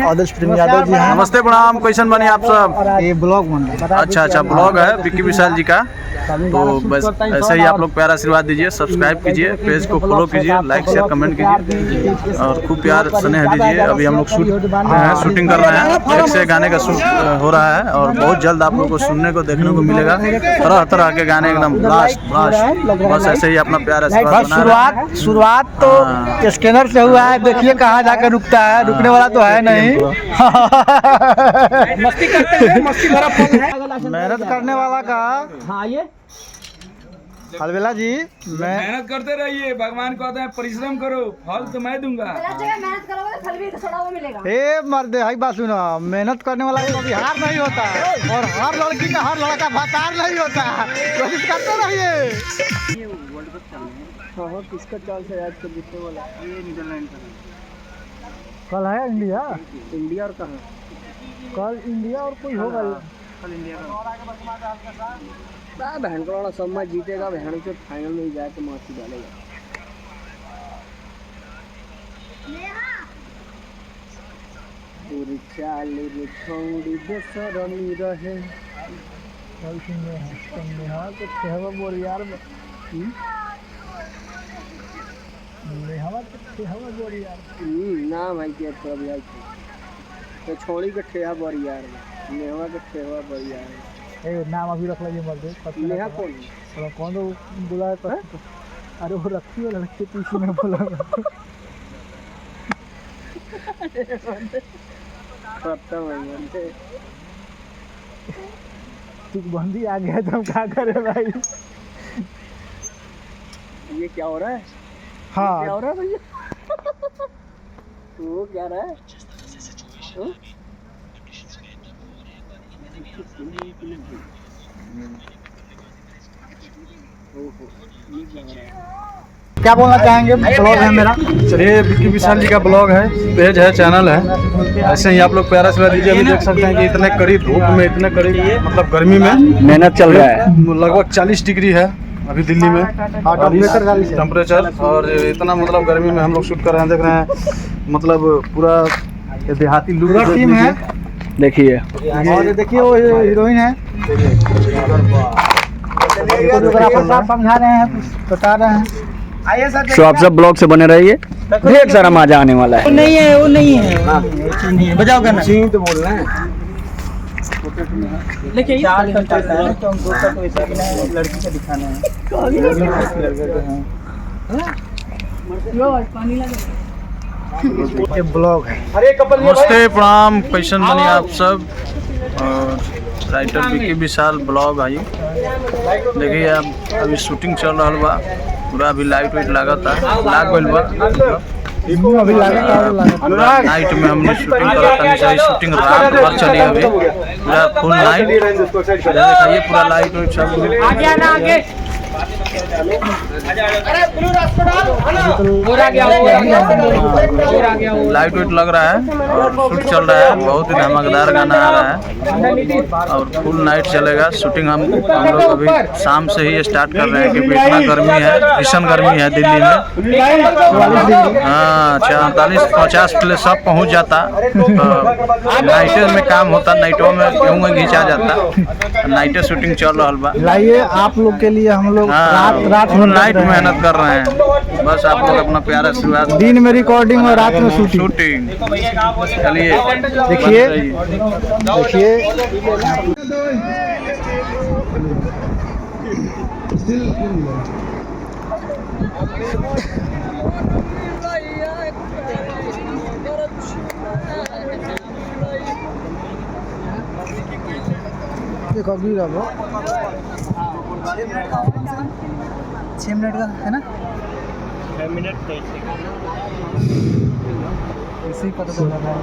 आदर्श प्रेमी यादव जी हैं। नमस्ते प्रणाम, कैसन बने आप सब? ये ब्लॉग बन रहा है। अच्छा ब्लॉग है विक्की विशाल जी का। तो बस ऐसे ही आप लोग प्यार आशीर्वाद दीजिए, सब्सक्राइब कीजिए, पेज को फॉलो कीजिए, लाइक शेयर कमेंट कीजिए और खूब प्यार स्नेह दीजिए। अभी हम लोग शूटिंग कर रहे हैं, एक से गाने का शूट हो रहा है और बहुत जल्द आप लोगों को सुनने को देखने को मिलेगा। तरह तरह के गाने एकदम ब्लास्ट। बस ऐसे ही अपना प्यार आशीर्वाद बना। शुरुआत तो स्कैनर से हुआ है, देखिए कहाँ जाकर रुकता है, रुकने वाला तो है नहीं। मस्ती करते हैं, मस्ती भरा फल है। मेहनत करने वाला का हाँ ये अलबेला जी मेहनत करते रहिए, भगवान कहते हैं परिश्रम करो, फल तो मैं दूंगा। मेहनत करोगे फल भी थोड़ा वो मिलेगा। हे मर्द हाई बात सुनो, मेहनत करने वाला का कभी हार नहीं होता और हर लड़की का हर लड़का भतार नहीं होता। कोशिश करते रहिए। किसका चाल से आज कल जीतने वाला? ये नीदरलैंड का कल है इंडिया इंडिया और कहाँ? कल इंडिया और कोई होगा। कल इंडिया का बहन का सब मैच जीतेगा, बहन से फाइनल में जाए तो मार्क्स डालेगा। पूरी चाल रे छोड़ी बेसरमी रहे। कल नेहा तो खेहवा बोल यार ना भाई के प्रॉब्लम तो छोड़ी के ठेहा बड़ी यार, नेहा के ठेहा बड़ी यार। ए नाम अभी रख लीजिए मर्द। नेहा कौन कौन तो बुलाए पर? अरे वो रखी है लड़के पीछे में बोला। खत्म है तू बंदी आ गया तो हम क्या करें भाई? ये क्या हो रहा है? हाँ क्या हो रहा है भैया? वो क्या रहा है? क्या बोलना चाहेंगे? ब्लॉग है मेरा। चलिए विक्की विशाल जी का ब्लॉग है, पेज है, चैनल है। ऐसे ही आप लोग प्यार आशीर्वाद दीजिए। अभी देख सकते हैं कि इतने कड़ी धूप में, इतने कड़ी मतलब गर्मी में मेहनत चल रहा है। लगभग 40 डिग्री है अभी दिल्ली में टेम्परेचर। और इतना मतलब गर्मी में हम लोग शूट कर रहे हैं, देख रहे हैं मतलब पूरा देहाती लुक टीम है। देखिए और देखिए वो हीरोइन है, फोटोग्राफर साहब समझा रहे हैं, बता रहे हैं। तो आप सब ब्लॉग से बने रहिए, ढेर सारा मजा आने वाला है। वो नहीं है बजाओ गाना तो बोल रहे हैं। देखिए लड़की का दिखाना है। ये ब्लॉग है। नमस्ते प्रणाम, कैसन बनी आप सब? और राइटर विक्की विशाल ब्लॉग है। देखिए अब अभी शूटिंग चल रहा बा, पूरा अभी लाइट वाइट लागत लाग गइल बा। अभी नाइट में हमने शूटिंग करा था, शूटिंग रात भर चली अभी पूरा फुल नाइट। दिखाइए पूरा लाइट वाइट सब लाइट वाइट लग रहा है और शूट चल रहा है। बहुत ही धमाकेदार गाना आ रहा है और फुल नाइट चलेगा शूटिंग। हम लोग अभी शाम से ही स्टार्ट कर रहे हैं क्योंकि इतना गर्मी है, भीषण गर्मी है दिल्ली में। हाँ 44-50 प्लेस सब पहुंच जाता। तो नाइटे में काम होता, नाइटों में गेहूँ घिंचा जाता, नाइटे शूटिंग चल रहा बा। लाइए आप लोग के लिए हम लोग रात फुल नाइट मेहनत कर रहे हैं। बस आप लोग अपना प्यारा आशीर्वाद। दिन में रिकॉर्डिंग और रात में शूटिंग। चलिए देखिए देखो अभी 6 मिनट का है ना, 6 मिनट इसी पता चल रहा है।